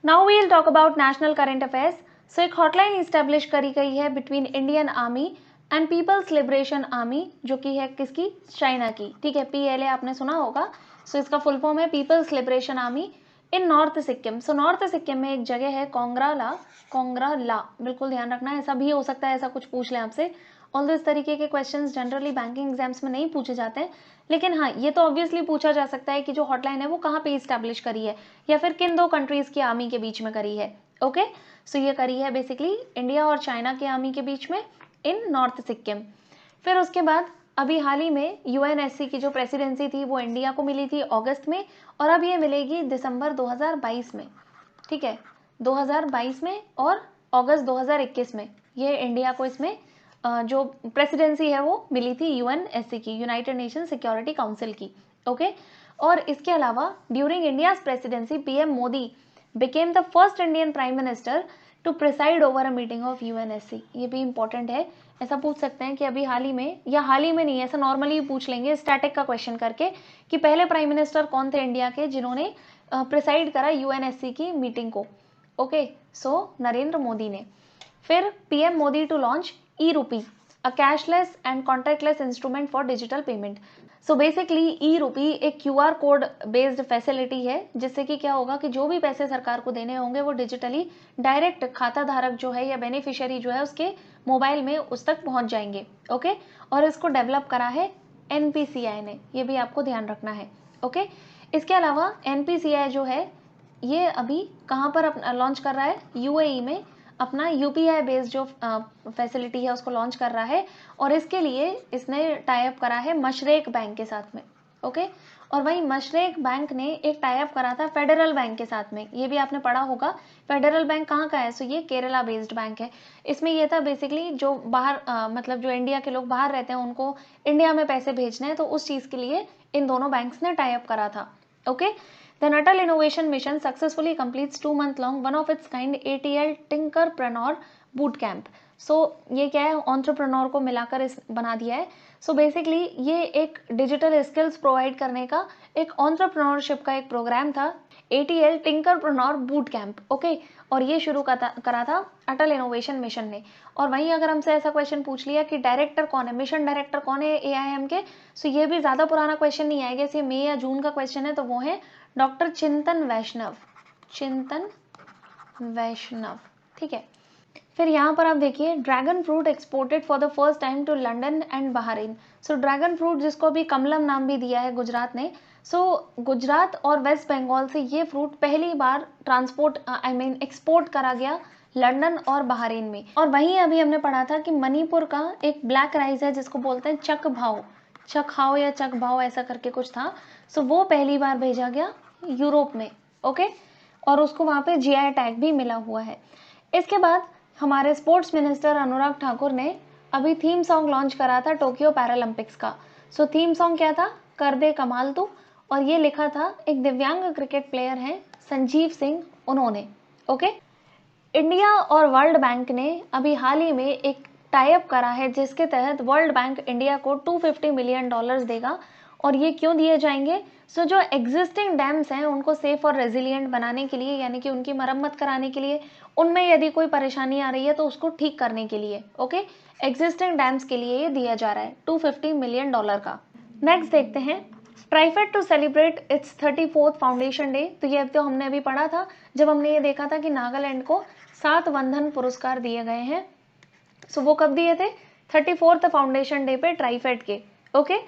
Now we will talk about national current affairs. So एक हॉटलाइन इस्टेब्लिश करी गई है between Indian army and people's liberation army, जो कि है किसकी? चाइना की, ठीक है। PLA आपने सुना होगा। सो इसका फुल फॉर्म है people's liberation army in north Sikkim. So north Sikkim में एक जगह है कोंगराला, बिल्कुल ध्यान रखना है। ऐसा भी हो सकता है ऐसा कुछ पूछ लें आपसे। ऑल्दो इस तरीके के क्वेश्चंस जनरली बैंकिंग एग्जाम्स में नहीं पूछे जाते हैं, लेकिन हाँ ये तो ऑब्वियसली पूछा जा सकता है कि जो हॉटलाइन है वो कहाँ पे इस्टेब्लिश करी है या फिर किन 2 कंट्रीज की आर्मी के बीच में करी है। ओके, सो ये करी है बेसिकली इंडिया और चाइना के आर्मी के बीच में इन नॉर्थ सिक्किम। फिर उसके बाद अभी हाल ही में UNSC की जो प्रेसिडेंसी थी वो इंडिया को मिली थी अगस्त में, और अब ये मिलेगी दिसंबर 2022 में, ठीक है। 2022 में और अगस्त 2021 में ये इंडिया को इसमें जो प्रेसिडेंसी है वो मिली थी UNSC की, यूनाइटेड नेशन सिक्योरिटी काउंसिल की। ओके, और इसके अलावा during India's presidency PM Modi became the first Indian prime minister to preside over a meeting of UNSC। ये भी इंपॉर्टेंट है, ऐसा पूछ सकते हैं कि अभी हाल ही में, या हाल ही में नहीं, ऐसा नॉर्मली पूछ लेंगे स्टैटिक का क्वेश्चन करके कि पहले प्राइम मिनिस्टर कौन थे इंडिया के जिन्होंने प्रिसाइड करा UNSC की मीटिंग को। ओके, सो नरेंद्र मोदी ने। फिर PM Modi to launch E-Rupee, a cashless and contactless instrument for digital payment. So basically E-Rupee एक QR कोड बेस्ड फैसिलिटी है, जिससे कि क्या होगा कि जो भी पैसे सरकार को देने होंगे वो डिजिटली डायरेक्ट खाता धारक जो है या बेनिफिशियरी जो है उसके मोबाइल में उस तक पहुंच जाएंगे। ओके, और इसको डेवलप करा है NPCI ने, ये भी आपको ध्यान रखना है। ओके, इसके अलावा NPCI जो है ये अभी कहाँ पर लॉन्च कर रहा है? UAE में अपना UPI बेस्ड जो फैसिलिटी है उसको लॉन्च कर रहा है, और इसके लिए इसने टाई अप करा है मशरेक बैंक के साथ में। ओके, और वहीं मशरेक बैंक ने एक टाई अप करा था फेडरल बैंक के साथ में, ये भी आपने पढ़ा होगा। फेडरल बैंक कहाँ का है? सो ये केरला बेस्ड बैंक है। इसमें ये था बेसिकली जो बाहर मतलब जो इंडिया के लोग बाहर रहते हैं उनको इंडिया में पैसे भेजने हैं, तो उस चीज़ के लिए इन दोनों बैंक्स ने टाई अप करा था। Okay, The Atal Innovation Mission successfully completes 2 month long one of its kind ATL Tinkerpreneur Boot Camp. So ये क्या है? ऑन्ट्रप्रनोर को मिलाकर इस बना दिया है। सो बेसिकली ये एक डिजिटल स्किल्स प्रोवाइड करने का एक ऑन्ट्रप्रनोरशिप का एक प्रोग्राम था, ATL टिंकरप्रेन्योर बूट कैंप। ओके, और ये शुरू करा था अटल इनोवेशन मिशन ने। और वहीं अगर हमसे ऐसा क्वेश्चन पूछ लिया कि डायरेक्टर कौन है, मिशन डायरेक्टर कौन है AIM के, सो ये भी ज़्यादा पुराना क्वेश्चन नहीं आएगा, ये मई या जून का क्वेश्चन है, तो वो है डॉक्टर चिंतन वैष्णव। चिंतन वैष्णव, ठीक है। फिर यहाँ पर आप देखिए, dragon fruit exported for the first time to London and Bahrain. So dragon fruit जिसको अभी कमलम नाम भी दिया है गुजरात ने, सो गुजरात और वेस्ट बंगाल से ये फ्रूट पहली बार ट्रांसपोर्ट एक्सपोर्ट करा गया लंदन और बहरीन में। और वहीं अभी हमने पढ़ा था कि मणिपुर का एक ब्लैक राइस है जिसको बोलते हैं चक भाव, चखाओ या चक भाव ऐसा करके कुछ था। सो वो पहली बार भेजा गया यूरोप में। ओके, और उसको वहाँ पे GI टैग भी मिला हुआ है। इसके बाद हमारे स्पोर्ट्स मिनिस्टर अनुराग ठाकुर ने अभी थीम सॉन्ग लॉन्च करा था टोक्यो पैरालंपिक्स का। सो थीम सॉन्ग क्या था? कर दे कमाल तू, और ये लिखा था एक दिव्यांग क्रिकेट प्लेयर हैं संजीव सिंह, उन्होंने। ओके, इंडिया और वर्ल्ड बैंक ने अभी हाल ही में एक टाई अप करा है जिसके तहत वर्ल्ड बैंक इंडिया को $250 मिलियन देगा। और ये क्यों दिए जाएंगे? सो जो एग्जिस्टिंग डैम्स हैं उनको सेफ और रेजिलिएंट बनाने के लिए, यानी कि उनकी मरम्मत कराने के लिए, उनमें यदि कोई परेशानी आ रही है तो उसको ठीक करने के लिए। ओके, एग्जिस्टिंग डैम्स के लिए ये दिया जा रहा है $250 मिलियन का। नेक्स्ट देखते हैं, TRIFED to celebrate its 34th foundation day. तो ये तो हमने अभी पढ़ा था जब हमने ये देखा था कि नागालैंड को 7 वंदन पुरस्कार दिए गए हैं। सो वो कब दिए थे? 34th फाउंडेशन डे पे ट्राइफेड के। ओके,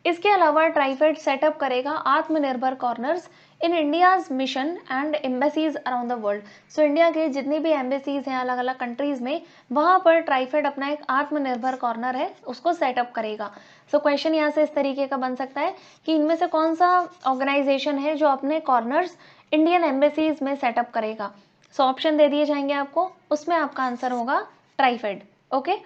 इसके अलावा ट्राइफेड सेटअप करेगा आत्मनिर्भर corners in India's mission and embassies around the world. So India के जितनी भी एम्बेसीज हैं अलग अलग कंट्रीज में, वहाँ पर ट्राइफेड अपना एक आत्मनिर्भर कॉर्नर है उसको सेटअप करेगा। सो क्वेश्चन यहाँ से इस तरीके का बन सकता है कि इनमें से कौन सा ऑर्गेनाइजेशन है जो अपने कॉर्नर्स इंडियन एम्बेसीज में सेटअप करेगा। सो ऑप्शन दे दिए जाएंगे आपको, उसमें आपका आंसर होगा ट्राइफेड। ओके,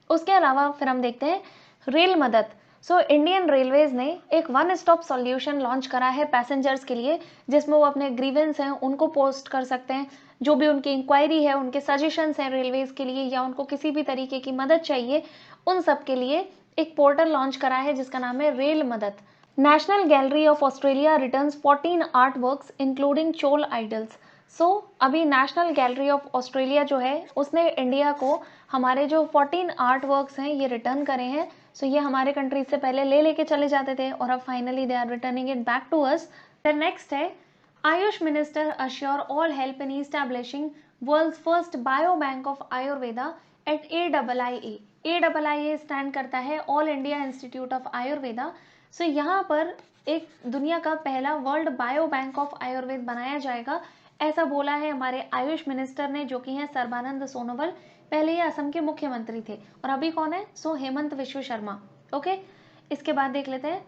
उसके अलावा फिर हम देखते हैं रेल मदद। सो इंडियन रेलवेज ने एक वन स्टॉप सॉल्यूशन लॉन्च करा है पैसेंजर्स के लिए, जिसमें वो अपने ग्रीवेंस हैं उनको पोस्ट कर सकते हैं, जो भी उनकी इंक्वायरी है, उनके सजेशंस हैं रेलवेज के लिए, या उनको किसी भी तरीके की मदद चाहिए, उन सब के लिए एक पोर्टल लॉन्च करा है जिसका नाम है rail Madad. National gallery of Australia returns 14 art works including Chola idols. So अभी नेशनल गैलरी ऑफ ऑस्ट्रेलिया जो है उसने इंडिया को हमारे जो 14 आर्ट वर्क्स हैं ये रिटर्न करे हैं। सो ये हमारे कंट्री से पहले लेके चले जाते थे और अब finally they are returning it back to us. The next है, AYUSH minister assure all help in establishing world's first bio bank of Ayurveda at AIIA। AIIA stand करता है all India institute of Ayurveda. So यहाँ पर एक दुनिया का पहला world bio bank of Ayurveda बनाया जाएगा, ऐसा बोला है हमारे आयुष मिनिस्टर ने, जो कि हैं सर्बानंद सोनोवाल। पहले ये असम के मुख्यमंत्री थे और अभी कौन है? सो हेमंत विश्व शर्मा। ओके, इसके बाद देख लेते हैं,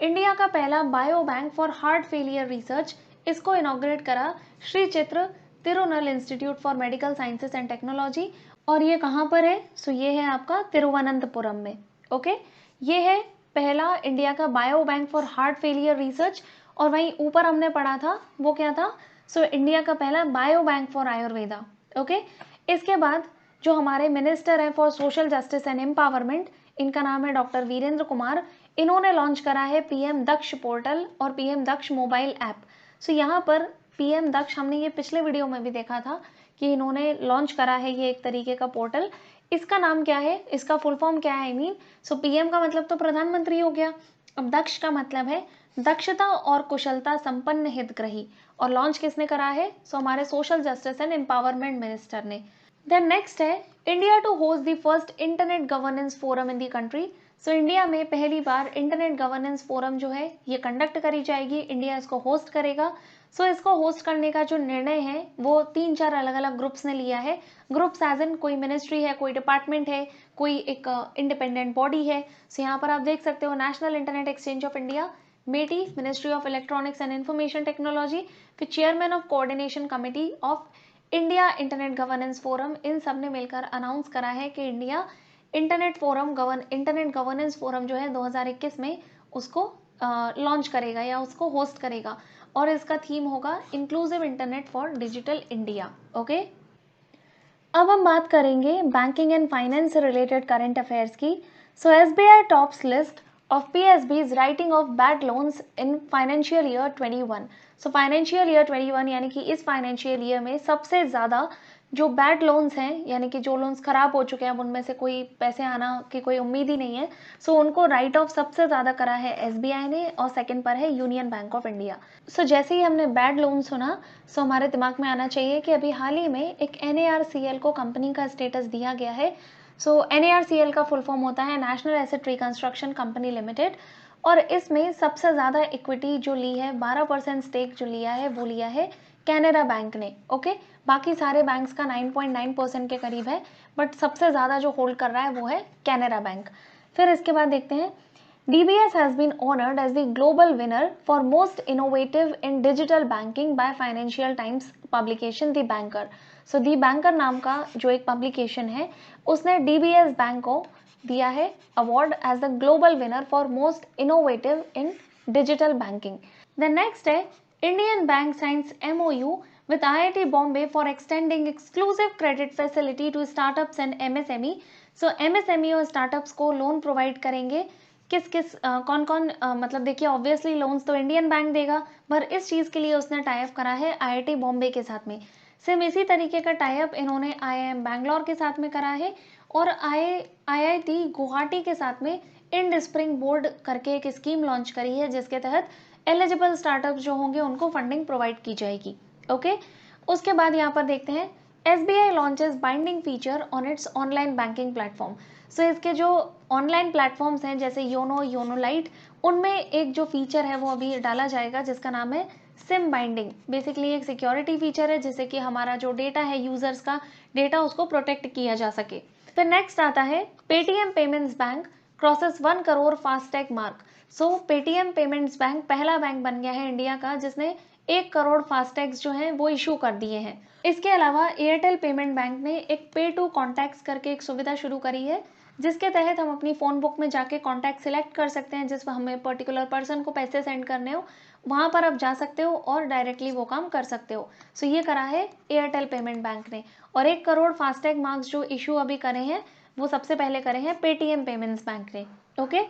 इंडिया का पहला bio bank for heart failure research, इसको इनॉग्रेट करा श्री चित्र Tirunal institute for medical sciences and technology. और ये कहाँ पर है? सो ये है आपका तिरुवनंतपुरम में। ओके, ये है पहला इंडिया का bio bank for heart failure research. और वहीं ऊपर हमने पढ़ा था वो क्या था? सो इंडिया का पहला bio bank for Ayurveda. Okay, इसके बाद जो हमारे मिनिस्टर हैं for social justice and empowerment, इनका नाम है डॉक्टर वीरेंद्र कुमार। इन्होंने लॉन्च करा है PM दक्ष पोर्टल और PM दक्ष मोबाइल ऐप। सो यहाँ पर PM दक्ष, हमने ये पिछले वीडियो में भी देखा था कि इन्होंने लॉन्च करा है ये एक तरीके का पोर्टल। इसका नाम क्या है, इसका फुल फॉर्म क्या है? सो PM का मतलब तो प्रधानमंत्री हो गया, अब दक्ष का मतलब है दक्षता और कुशलता संपन्न हितग्राही। और लॉन्च किसने करा है? सो हमारे social justice and empowerment minister ने। देन नेक्स्ट है, India to host the first internet governance forum in the country. So India में पहली बार इंटरनेट गवर्नेंस फोरम जो है ये कंडक्ट करी जाएगी, इंडिया इसको होस्ट करेगा। सो इसको होस्ट करने का जो निर्णय है वो 3-4 अलग अलग ग्रुप्स ने लिया है। ग्रुप्स एज इन कोई मिनिस्ट्री है, कोई डिपार्टमेंट है, कोई एक इंडिपेंडेंट बॉडी है। सो यहाँ पर आप देख सकते हो national internet exchange of India, MeitY ministry of electronics and information technology, फिर chairman of coordination committee of India internet governance forum, इन सब ने मिलकर अनाउंस करा है कि इंडिया इंटरनेट गवर्नेंस फोरम जो है 2021 में उसको लॉन्च करेगा या उसको होस्ट करेगा, और इसका थीम होगा inclusive internet for digital India. Okay, अब हम बात करेंगे बैंकिंग एंड फाइनेंस से रिलेटेड करंट अफेयर्स की। So SBI tops list of PSBs writing of bad loans in financial year 21। So financial year 21 यानी कि इस फाइनेंशियल ईयर में सबसे ज़्यादा जो बैड लोन्स हैं, यानी कि जो लोन्स खराब हो चुके हैं, अब उनमें से कोई पैसे आना की कोई उम्मीद ही नहीं है, सो उनको राइट ऑफ सबसे ज़्यादा करा है एसबीआई ने, और सेकंड पर है यूनियन बैंक ऑफ इंडिया। सो जैसे ही हमने बैड लोन सुना, सो हमारे दिमाग में आना चाहिए कि अभी हाल ही में एक NARCL को कंपनी का स्टेटस दिया गया है। सो NARCL का फुल फॉर्म होता है national asset reconstruction company limited, और इसमें सबसे ज़्यादा इक्विटी जो ली है, 12% स्टेक जो लिया है वो लिया है कैनरा बैंक ने। ओके, बाकी सारे बैंक्स का 9.9% के करीब है, बट सबसे ज़्यादा जो होल्ड कर रहा है वो है कैनरा बैंक। फिर इसके बाद देखते हैं, DBS has been honored as the global winner for most innovative in digital banking by Financial Times publication The Banker. So The Banker नाम का जो एक पब्लिकेशन है, उसने DBS बैंक को दिया है award as the global winner for most innovative in digital banking. The next है, Indian bank signs MOU with IIT Bombay for extending exclusive credit facility to startups and MSME. So MSME और startups को लोन प्रोवाइड करेंगे किस किस कौन कौन, मतलब देखिए ऑब्वियसली लोन्स तो इंडियन बैंक देगा, पर इस चीज़ के लिए उसने टाई अप करा है IIT बॉम्बे के साथ में। सेम इसी तरीके का टाई अप इन्होंने IIM बैंगलोर के साथ में करा है, और IIT गुवाहाटी के साथ में इंड स्प्रिंग बोर्ड करके एक स्कीम लॉन्च करी है, जिसके तहत एलिजिबल स्टार्टअप्स जो होंगे उनको फंडिंग प्रोवाइड की जाएगी। ओके, उसके बाद यहाँ पर देखते हैं, SBI launches binding feature on its online banking platform. So इसके जो ऑनलाइन प्लेटफॉर्म्स हैं जैसे योनो लाइट, उनमें एक जो फीचर है वो अभी डाला जाएगा जिसका नाम है सिम बाइंडिंग। बेसिकली एक सिक्योरिटी फीचर है जिससे कि हमारा जो डेटा है, यूजर्स का डेटा, उसको प्रोटेक्ट किया जा सके। फिर नेक्स्ट आता है, Paytm payments bank crosses 1 crore FASTag mark. So Paytm payments bank पहला बैंक बन गया है इंडिया का जिसने 1 करोड़ फास्टैग्स जो हैं वो इशू कर दिए हैं। इसके अलावा एयरटेल पेमेंट बैंक ने एक पे टू कॉन्टैक्ट्स करके एक सुविधा शुरू करी है, जिसके तहत हम अपनी फ़ोन बुक में जाके कॉन्टैक्ट सिलेक्ट कर सकते हैं, जिस पर हमें पर्टिकुलर पर्सन को पैसे सेंड करने हो, वहाँ पर आप जा सकते हो और डायरेक्टली वो काम कर सकते हो। सो ये करा है एयरटेल पेमेंट बैंक ने, और 1 करोड़ फास्टैग मार्क्स जो इशू अभी करे हैं वो सबसे पहले करे हैं पेटीएम पेमेंट्स बैंक ने। ओके,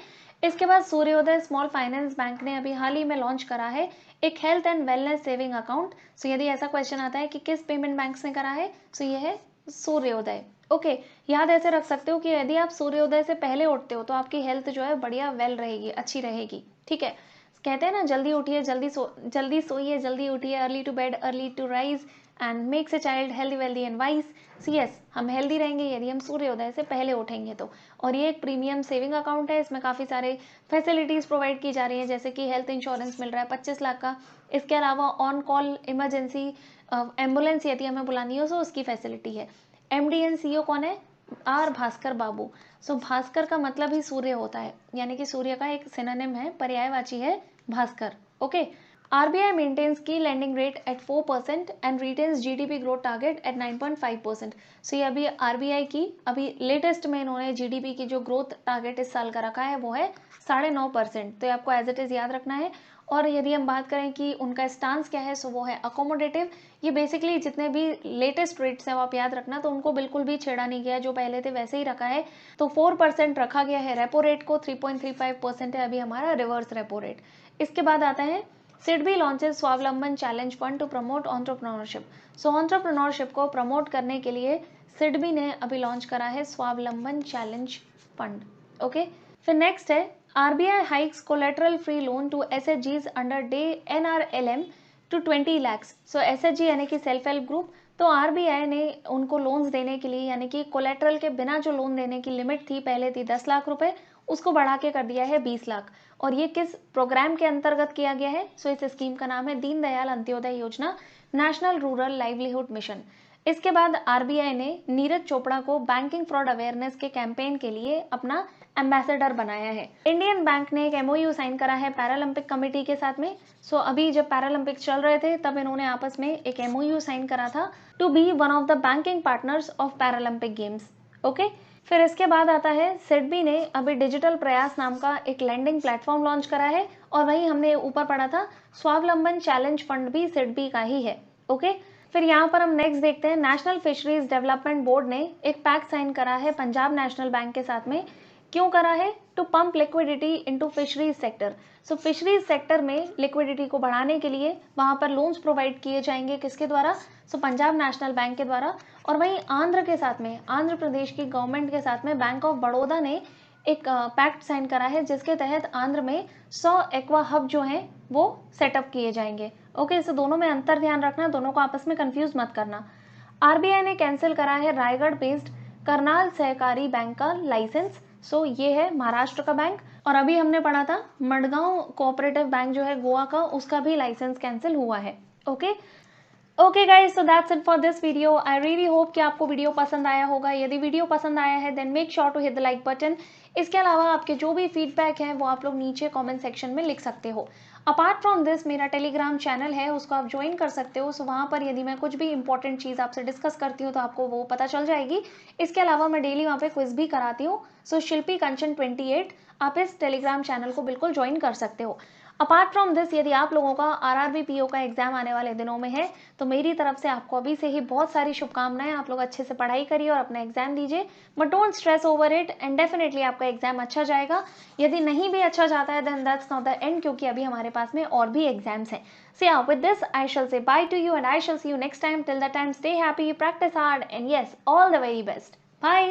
इसके बाद सूर्योदय स्मॉल फाइनेंस बैंक ने अभी हाल ही में लॉन्च करा है एक health and wellness saving account. So यदि ऐसा क्वेश्चन आता है कि किस पेमेंट बैंक्स ने करा है, सो ये है सूर्योदय। ओके, याद ऐसे रख सकते हो कि यदि आप सूर्योदय से पहले उठते हो तो आपकी हेल्थ जो है बढ़िया वेल रहेगी, अच्छी रहेगी। ठीक है, कहते हैं ना, जल्दी उठिए जल्दी सोइए जल्दी उठिए, early to bed early to rise and makes a child healthy wealthy and wise. Yes, हम हेल्दी रहेंगे यदि हम सूर्योदय से पहले उठेंगे तो। और ये एक प्रीमियम सेविंग अकाउंट है, इसमें काफ़ी सारे फैसिलिटीज़ प्रोवाइड की जा रही हैं, जैसे कि हेल्थ इंश्योरेंस मिल रहा है 25 लाख का। इसके अलावा ऑन कॉल इमरजेंसी एम्बुलेंस यदि हमें बुलानी हो तो उसकी फैसिलिटी है। MD एंड CEO कौन है? R भास्कर बाबू। सो भास्कर का मतलब ही सूर्य होता है, यानी कि सूर्य का एक सिनोनिम है, पर्यायवाची है Bhaskar. Okay, RBI maintains key landing rate at 4% and retains GDP growth target at 9.5%। So ये अभी RBI की अभी लेटेस्ट में इन्होंने GDP की जो ग्रोथ टारगेट इस साल का रखा है वो है 9.5%। तो ये आपको एज इट इज़ याद रखना है। और यदि हम बात करें कि उनका स्टांस क्या है, सो वो है अकोमोडेटिव। ये बेसिकली जितने भी लेटेस्ट रेट्स हैं वो आप याद रखना, तो उनको बिल्कुल भी छेड़ा नहीं गया, जो पहले थे वैसे ही रखा है। तो 4% रखा गया है रेपो रेट को, 3.35% है अभी हमारा रिवर्स रेपो रेट। इसके बाद आता है, SIDBI launches Swavalamban challenge fund to promote entrepreneurship. So entrepreneurship को प्रमोट करने के लिए सिडबी ने अभी लॉन्च करा है स्वावलंबन चैलेंज फंड। ओके, फिर नेक्स्ट है, RBI hikes collateral free loan to SHGs under DAY NRLM to 20 lakhs। So SHG यानी कि सेल्फ हेल्प ग्रुप, तो RBI ने उनको लोन्स देने के लिए, यानी कि कोलेटरल के बिना जो लोन देने की लिमिट थी, पहले थी 10 लाख रुपए, उसको बढ़ा के कर दिया है 20 लाख। और ये किस प्रोग्राम के अंतर्गत किया गया है? सो इस स्कीम का नाम है दीनदयाल अंत्योदय योजना, नेशनल रूरल लाइवलीहुड मिशन। इसके बाद RBI ने नीरज चोपड़ा को बैंकिंग फ्रॉड अवेयरनेस के कैंपेन के लिए अपना एम्बेसडर बनाया है। इंडियन बैंक ने एक MOU साइन करा है पैरालंपिक कमेटी के साथ में। अभी जब पैरालंपिक चल रहे थे तब इन्होंने आपस में एक MOU साइन करा था to be one of the banking partners of paralympic games. Okay, फिर इसके बाद आता है सिडबी ने अभी डिजिटल प्रयास नाम का एक लैंडिंग प्लेटफॉर्म लॉन्च करा है, और वही हमने ऊपर पढ़ा था स्वावलंबन चैलेंज फंड भी सिडबी का ही है। ओके, फिर यहाँ पर हम नेक्स्ट देखते हैं नेशनल फिशरीज डेवलपमेंट बोर्ड ने एक पैक्ट साइन करा है पंजाब नेशनल बैंक के साथ में। क्यों करा है? To pump liquidity into fisheries sector. Fisheries sector में लिक्विडिटी को बढ़ाने के लिए वहां पर लोन्स प्रोवाइड किए जाएंगे, किसके द्वारा? पंजाब नेशनल बैंक के द्वारा। और वहीं आंध्र के साथ में, आंध्र प्रदेश की गवर्नमेंट के साथ में बैंक ऑफ बड़ौदा ने एक पैक्ट साइन करा है जिसके तहत आंध्र में 100 एक्वा हब जो हैं वो सेटअप किए जाएंगे। ओके, दोनों में अंतर ध्यान रखना, दोनों को आपस में कंफ्यूज मत करना। RBI ने कैंसिल करा है रायगढ़ बेस्ड करनाल सहकारी बैंक का लाइसेंस। ये है महाराष्ट्र का बैंक। और अभी हमने पढ़ा था मडगांव कोऑपरेटिव बैंक जो है गोवा का, उसका भी लाइसेंस कैंसिल हुआ है। Okay guys, so that's it for this video. I really hope कि आपको वीडियो पसंद आया होगा। यदि वीडियो पसंद आया है then make sure to hit the like button. इसके अलावा आपके जो भी फीडबैक है वो आप लोग नीचे कमेंट सेक्शन में लिख सकते हो। अपार्ट फ्रॉम दिस मेरा टेलीग्राम चैनल है, उसको आप ज्वाइन कर सकते हो। वहाँ पर यदि मैं कुछ भी इंपॉर्टेंट चीज़ आपसे डिस्कस करती हूँ तो आपको वो पता चल जाएगी। इसके अलावा मैं डेली वहाँ पे क्विज भी कराती हूँ। शिल्पी कंचन 28, आप इस टेलीग्राम चैनल को बिल्कुल ज्वाइन कर सकते हो। अपार्ट फ्रॉम दिस, यदि आप लोगों का RRB PO का एग्जाम आने वाले दिनों में है तो मेरी तरफ से आपको अभी से ही बहुत सारी शुभकामनाएं। आप लोग अच्छे से पढ़ाई करिए और अपना एग्जाम दीजिए, but don't stress over it, and definitely आपका एग्जाम अच्छा जाएगा। यदि नहीं भी अच्छा जाता है then that's not the end, क्योंकि अभी हमारे पास में और भी एग्जाम्स हैं। So yeah, with this I shall say bye to you and I shall see you next time. Till that time, stay happy, practice hard, and yes, all the very best. Bye.